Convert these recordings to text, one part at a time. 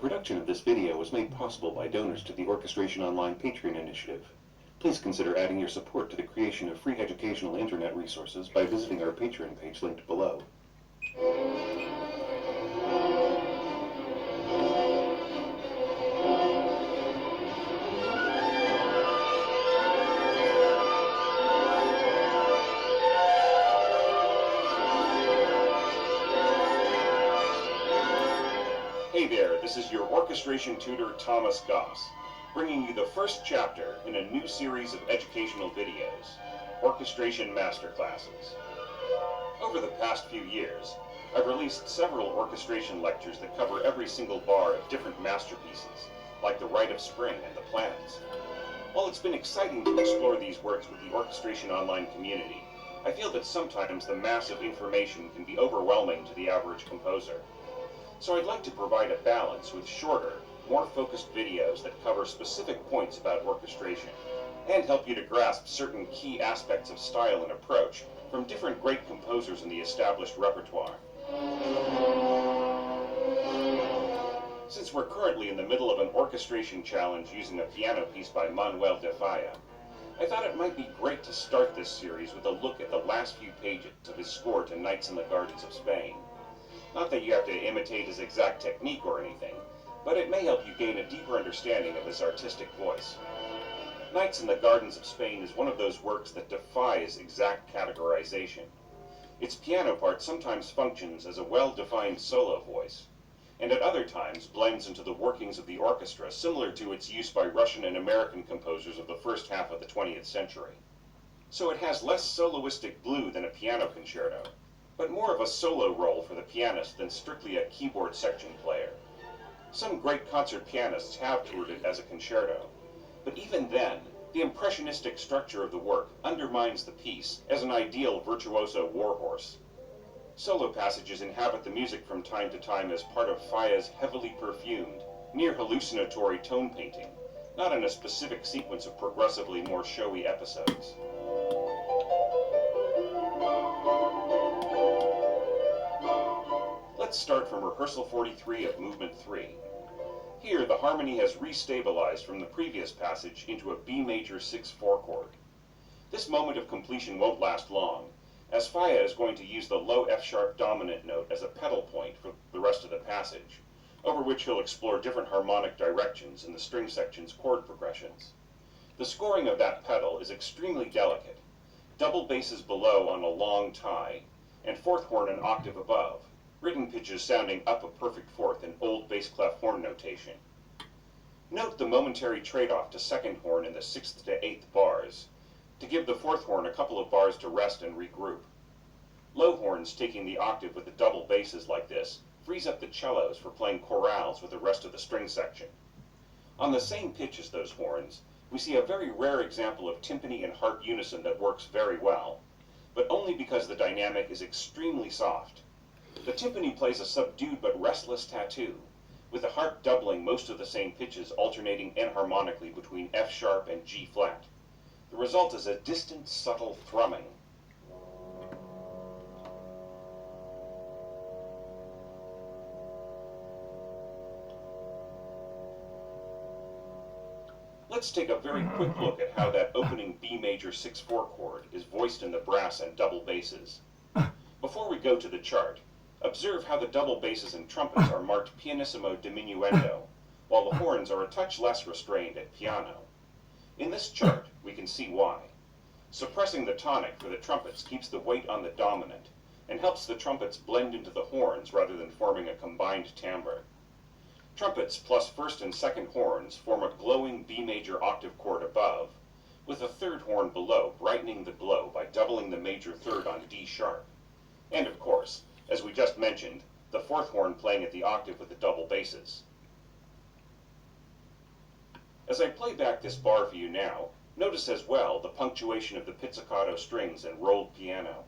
production of this video was made possible by donors to the Orchestration Online Patreon initiative. Please consider adding your support to the creation of free educational internet resources by visiting our Patreon page linked below. Hey there, this is your orchestration tutor Thomas Goss, bringing you the first chapter in a new series of educational videos, Orchestration Masterclasses. Over the past few years, I've released several orchestration lectures that cover every single bar of different masterpieces, like The Rite of Spring and The Planets. While it's been exciting to explore these works with the Orchestration Online community, I feel that sometimes the mass of information can be overwhelming to the average composer. So I'd like to provide a balance with shorter, more focused videos that cover specific points about orchestration and help you to grasp certain key aspects of style and approach from different great composers in the established repertoire. Since we're currently in the middle of an orchestration challenge using a piano piece by Manuel de Falla, I thought it might be great to start this series with a look at the last few pages of his score to Nights in the Gardens of Spain. Not that you have to imitate his exact technique or anything, but it may help you gain a deeper understanding of his artistic voice. Nights in the Gardens of Spain is one of those works that defies exact categorization. Its piano part sometimes functions as a well-defined solo voice, and at other times blends into the workings of the orchestra, similar to its use by Russian and American composers of the first half of the 20th century. So it has less soloistic glue than a piano concerto, but more of a solo role for the pianist than strictly a keyboard section player. Some great concert pianists have toured it as a concerto, but even then, the impressionistic structure of the work undermines the piece as an ideal virtuoso warhorse. Solo passages inhabit the music from time to time as part of Falla's heavily perfumed, near hallucinatory tone painting, not in a specific sequence of progressively more showy episodes. Let's start from rehearsal 43 of movement 3. Here, the harmony has restabilized from the previous passage into a B major 6/4 chord. This moment of completion won't last long, as Falla is going to use the low F-sharp dominant note as a pedal point for the rest of the passage, over which he'll explore different harmonic directions in the string section's chord progressions. The scoring of that pedal is extremely delicate, double basses below on a long tie, and fourth horn an octave above, written pitches sounding up a perfect fourth in old bass clef horn notation. Note the momentary trade-off to second horn in the 6th to 8th bars, to give the fourth horn a couple of bars to rest and regroup. Low horns taking the octave with the double basses like this frees up the cellos for playing chorales with the rest of the string section. On the same pitch as those horns, we see a very rare example of timpani and harp unison that works very well, but only because the dynamic is extremely soft. The timpani plays a subdued but restless tattoo, with the harp doubling most of the same pitches alternating enharmonically between F sharp and G flat. The result is a distant, subtle thrumming. Let's take a very quick look at how that opening B major 6/4 chord is voiced in the brass and double basses. Before we go to the chart, observe how the double basses and trumpets are marked pianissimo diminuendo, while the horns are a touch less restrained at piano. In this chart, we can see why. Suppressing the tonic for the trumpets keeps the weight on the dominant, and helps the trumpets blend into the horns rather than forming a combined timbre. Trumpets plus first and second horns form a glowing B major octave chord above, with a third horn below brightening the glow by doubling the major third on D sharp. And of course, as we just mentioned, the fourth horn playing at the octave with the double basses. As I play back this bar for you now, notice as well the punctuation of the pizzicato strings and rolled piano.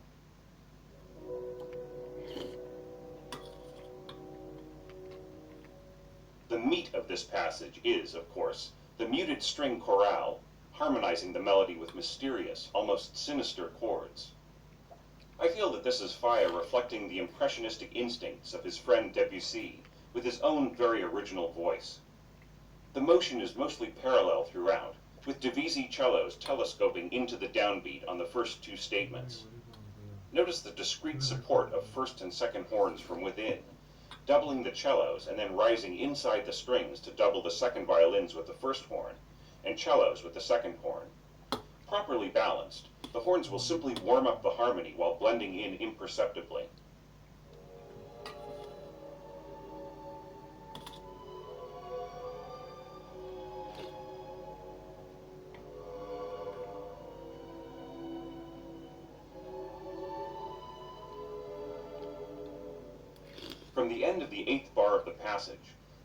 The meat of this passage is, of course, the muted string chorale, harmonizing the melody with mysterious, almost sinister chords. I feel that this is Falla reflecting the impressionistic instincts of his friend Debussy with his own very original voice. The motion is mostly parallel throughout, with divisi cellos telescoping into the downbeat on the first two statements. Notice the discrete support of first and second horns from within, doubling the cellos and then rising inside the strings to double the second violins with the first horn, and cellos with the second horn. Properly balanced, the horns will simply warm up the harmony while blending in imperceptibly. From the end of the 8th bar of the passage,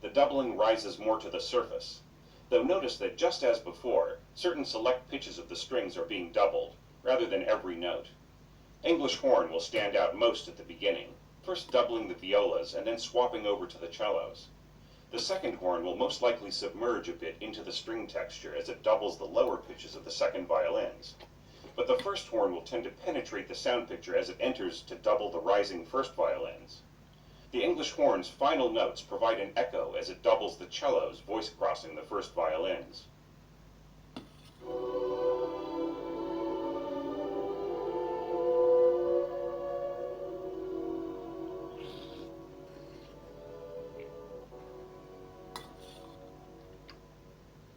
the doubling rises more to the surface, though notice that just as before, certain select pitches of the strings are being doubled, rather than every note. English horn will stand out most at the beginning, first doubling the violas and then swapping over to the cellos. The second horn will most likely submerge a bit into the string texture as it doubles the lower pitches of the second violins, but the first horn will tend to penetrate the sound picture as it enters to double the rising first violins. The English horn's final notes provide an echo as it doubles the cellos voice crossing the first violins.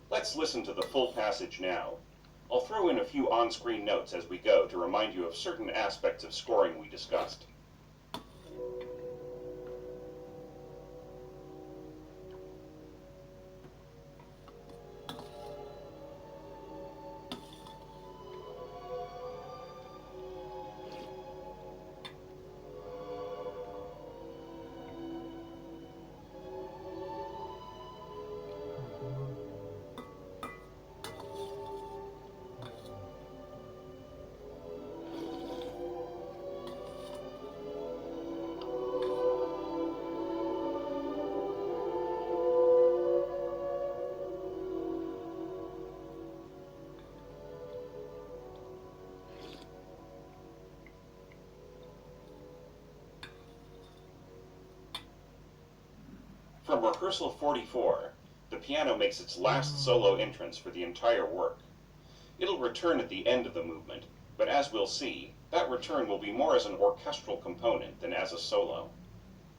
Let's listen to the full passage now. I'll throw in a few on-screen notes as we go to remind you of certain aspects of scoring we discussed. From rehearsal 44, the piano makes its last solo entrance for the entire work. It'll return at the end of the movement, but as we'll see, that return will be more as an orchestral component than as a solo.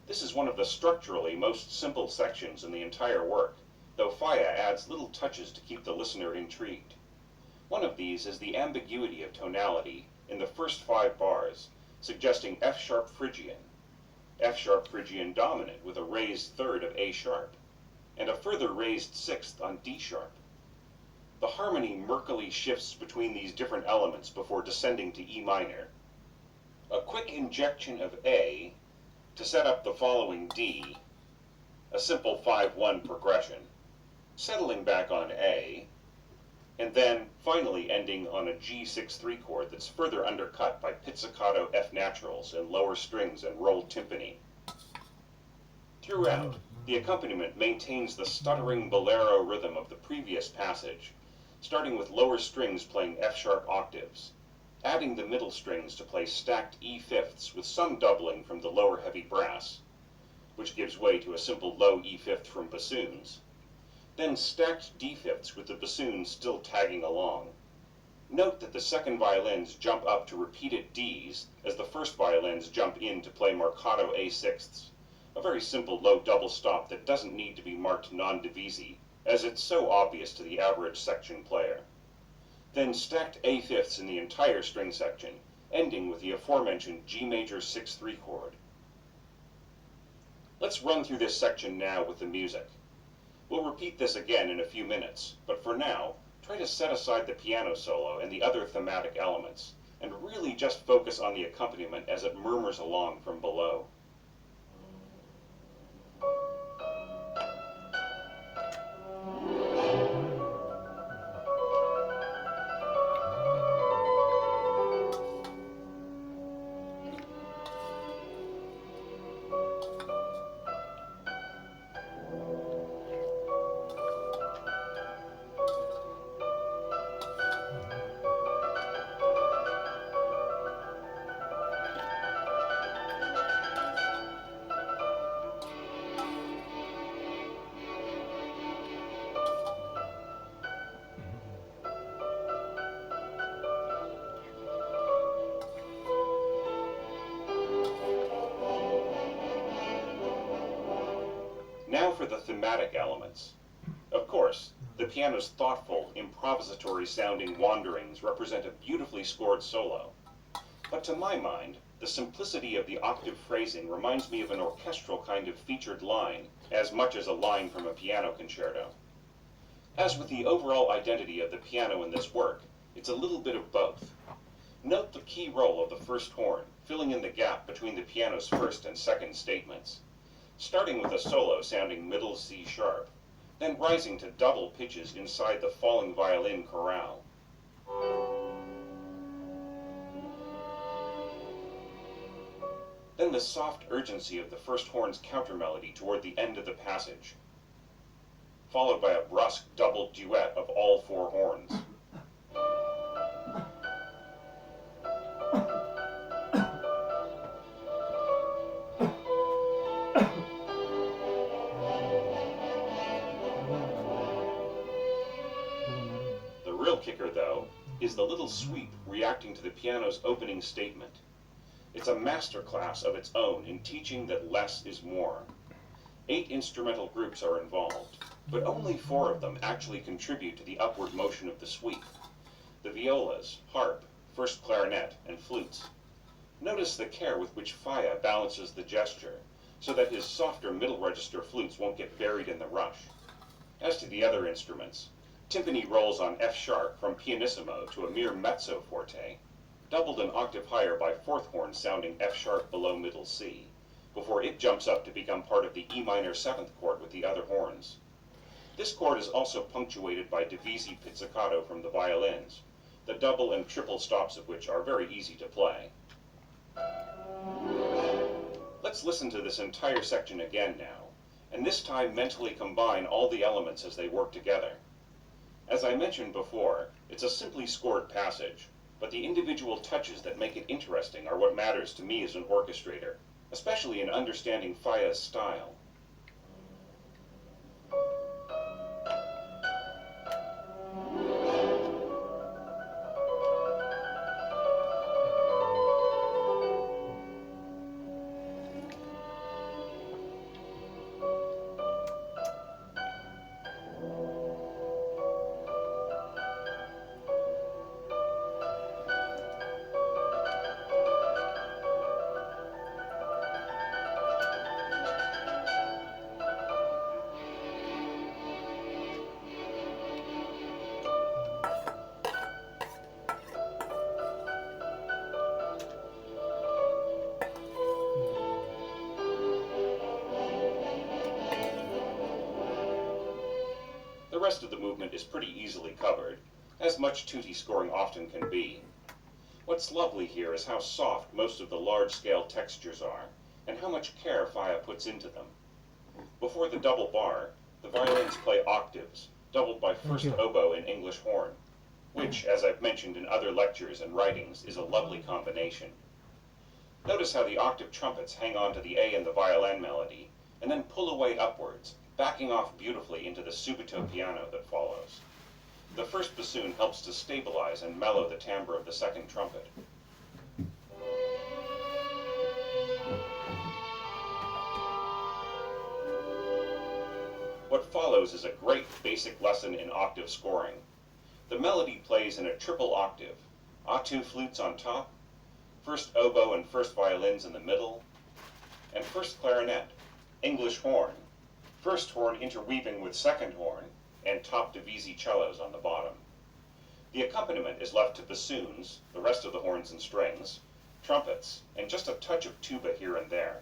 This is one of the structurally most simple sections in the entire work, though Faya adds little touches to keep the listener intrigued. One of these is the ambiguity of tonality in the first 5 bars, suggesting F-sharp Phrygian, F-sharp Phrygian dominant with a raised third of A-sharp, and a further raised sixth on D-sharp. The harmony murkily shifts between these different elements before descending to E minor. A quick injection of A to set up the following D, a simple 5-1 progression, settling back on A, and then finally ending on a G6-3 chord that's further undercut by pizzicato F naturals and lower strings and rolled timpani. Throughout, the accompaniment maintains the stuttering bolero rhythm of the previous passage, starting with lower strings playing F-sharp octaves, adding the middle strings to play stacked E-fifths with some doubling from the lower heavy brass, which gives way to a simple low E-fifth from bassoons, then stacked D-fifths with the bassoons still tagging along. Note that the second violins jump up to repeated Ds as the first violins jump in to play marcato A-sixths, a very simple low double stop that doesn't need to be marked non-divisi, as it's so obvious to the average section player. Then stacked A-fifths in the entire string section, ending with the aforementioned G major 6-3 chord. Let's run through this section now with the music. We'll repeat this again in a few minutes, but for now, try to set aside the piano solo and the other thematic elements, and really just focus on the accompaniment as it murmurs along from below. the thematic elements. Of course, the piano's thoughtful, improvisatory-sounding wanderings represent a beautifully scored solo. But to my mind, the simplicity of the octave phrasing reminds me of an orchestral kind of featured line, as much as a line from a piano concerto. As with the overall identity of the piano in this work, it's a little bit of both. Note the key role of the first horn, filling in the gap between the piano's first and second statements. Starting with a solo sounding middle C sharp, then rising to double pitches inside the falling violin chorale. Then the soft urgency of the first horn's countermelody toward the end of the passage, followed by a brusque double duet of all four horns. The real kicker, though, is the little sweep reacting to the piano's opening statement. It's a masterclass of its own in teaching that less is more. 8 instrumental groups are involved, but only 4 of them actually contribute to the upward motion of the sweep. The violas, harp, first clarinet, and flutes. Notice the care with which Faya balances the gesture, so that his softer middle register flutes won't get buried in the rush. As to the other instruments, timpani rolls on F sharp from pianissimo to a mere mezzo forte, doubled an octave higher by fourth horn sounding F sharp below middle C, before it jumps up to become part of the E minor 7th chord with the other horns. This chord is also punctuated by divisi pizzicato from the violins, the double and triple stops of which are very easy to play. Let's listen to this entire section again now, and this time mentally combine all the elements as they work together. As I mentioned before, it's a simply scored passage, but the individual touches that make it interesting are what matters to me as an orchestrator, especially in understanding Faya's style. The rest of the movement is pretty easily covered, as much tutti scoring often can be. What's lovely here is how soft most of the large-scale textures are, and how much care Faya puts into them. Before the double bar, the violins play octaves, doubled by first oboe and English horn, which, as I've mentioned in other lectures and writings, is a lovely combination. Notice how the octave trumpets hang on to the A in the violin melody, and then pull away upwards, backing off beautifully into the subito piano that follows. The first bassoon helps to stabilize and mellow the timbre of the second trumpet. What follows is a great basic lesson in octave scoring. The melody plays in a triple octave, A2 flutes on top, first oboe and first violins in the middle, and first clarinet, English horn, first horn interweaving with second horn, and top divisi cellos on the bottom. The accompaniment is left to bassoons, the rest of the horns and strings, trumpets, and just a touch of tuba here and there.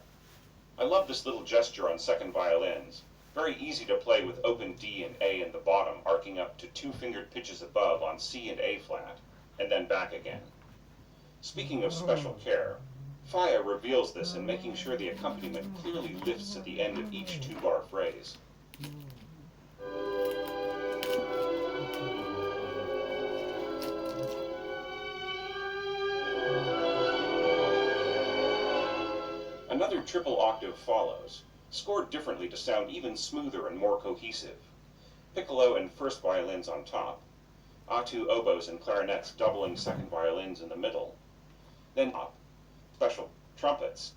I love this little gesture on second violins, very easy to play with open D and A in the bottom arcing up to 2-fingered pitches above on C and A flat, and then back again. Speaking of special care, Faya reveals this in making sure the accompaniment clearly lifts at the end of each 2-bar phrase. Another triple octave follows, scored differently to sound even smoother and more cohesive. Piccolo and first violins on top, A2 oboes and clarinets doubling second violins in the middle, then up, special trumpets.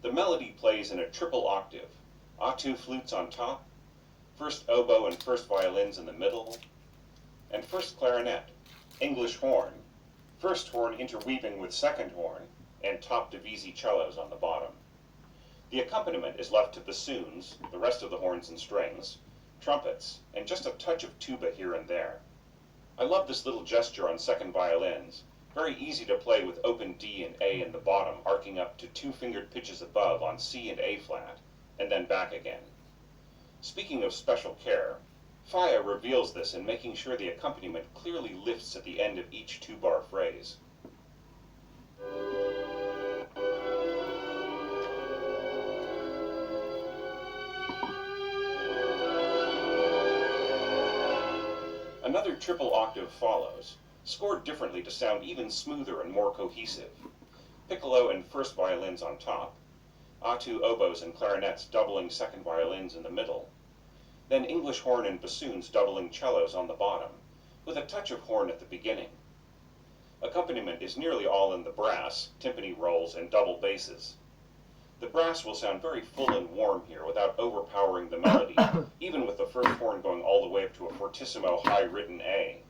The melody plays in a triple octave, A2 flutes on top, first oboe and first violins in the middle, and first clarinet, English horn, first horn interweaving with second horn, and top divisi cellos on the bottom. The accompaniment is left to bassoons, the rest of the horns and strings, trumpets, and just a touch of tuba here and there. I love this little gesture on second violins. Very easy to play with open D and A in the bottom, arcing up to 2-fingered pitches above on C and A flat, and then back again. Speaking of special care, FIA reveals this in making sure the accompaniment clearly lifts at the end of each 2-bar phrase. Another triple octave follows, scored differently to sound even smoother and more cohesive. Piccolo and first violins on top, A2 oboes and clarinets doubling second violins in the middle, then English horn and bassoons doubling cellos on the bottom, with a touch of horn at the beginning. Accompaniment is nearly all in the brass, timpani rolls, and double basses. The brass will sound very full and warm here without overpowering the melody, even with the first horn going all the way up to a fortissimo high written A.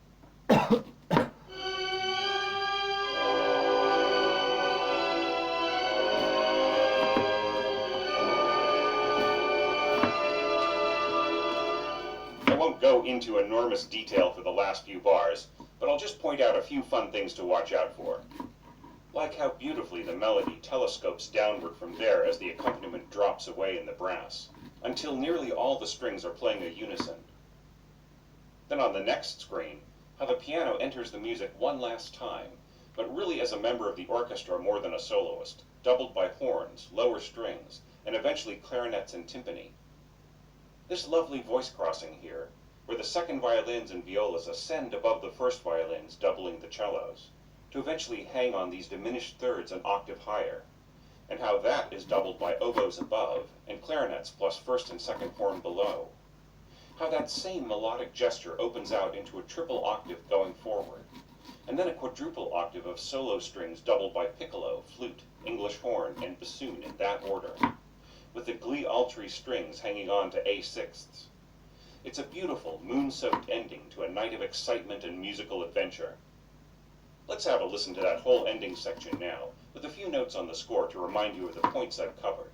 I won't go into enormous detail for the last few bars, but I'll just point out a few fun things to watch out for. Like how beautifully the melody telescopes downward from there as the accompaniment drops away in the brass, until nearly all the strings are playing a unison. Then on the next screen, how the piano enters the music one last time, but really as a member of the orchestra more than a soloist, doubled by horns, lower strings, and eventually clarinets and timpani. This lovely voice crossing here, where the second violins and violas ascend above the first violins, doubling the cellos, to eventually hang on these diminished thirds an octave higher, and how that is doubled by oboes above and clarinets plus first and second horn below. How that same melodic gesture opens out into a triple octave going forward, and then a quadruple octave of solo strings doubled by piccolo, flute, English horn, and bassoon in that order, with the gli altri strings hanging on to A sixths. It's a beautiful, moon-soaked ending to a night of excitement and musical adventure. Let's have a listen to that whole ending section now, with a few notes on the score to remind you of the points I've covered.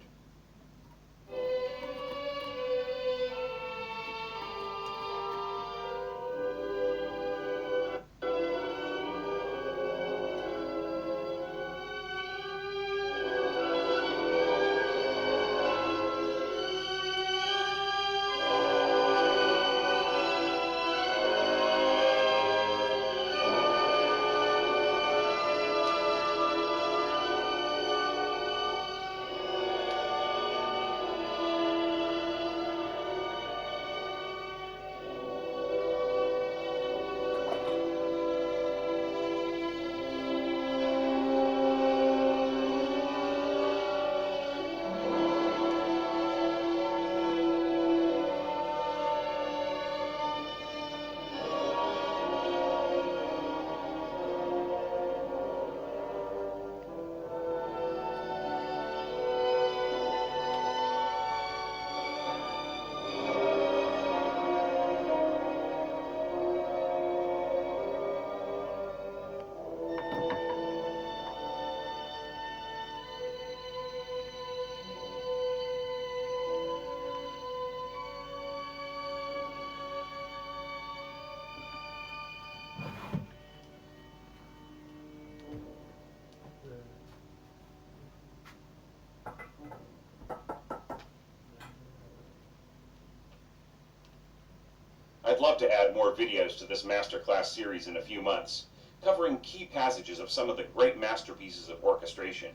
I'd love to add more videos to this masterclass series in a few months, covering key passages of some of the great masterpieces of orchestration,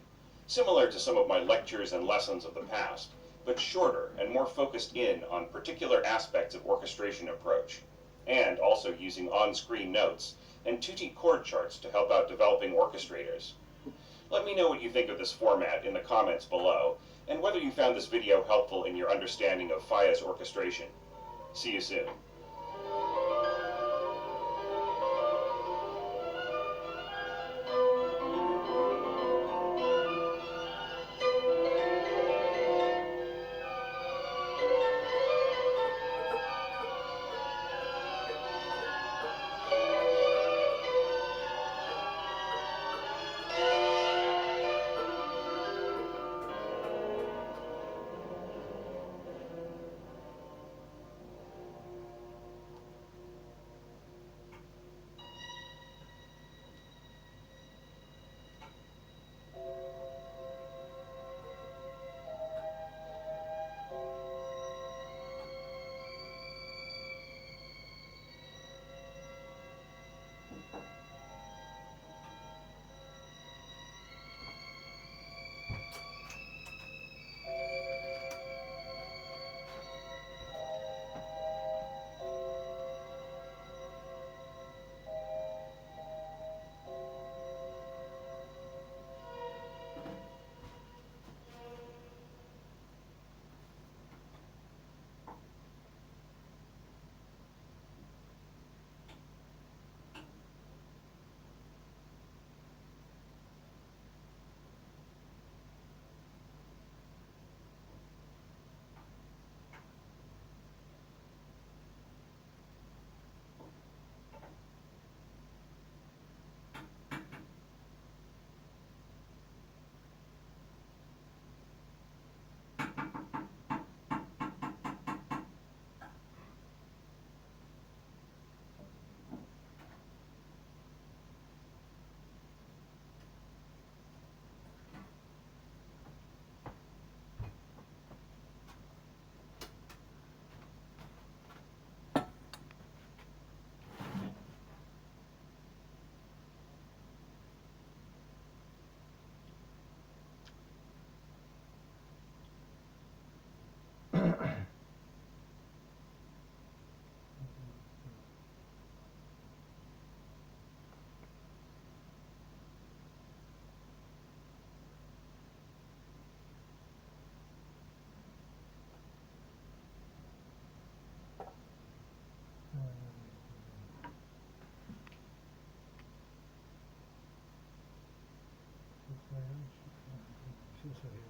similar to some of my lectures and lessons of the past, but shorter and more focused in on particular aspects of orchestration approach, and also using on-screen notes and tutti chord charts to help out developing orchestrators. Let me know what you think of this format in the comments below, and whether you found this video helpful in your understanding of FIA's orchestration. See you soon. Спасибо, Сергей.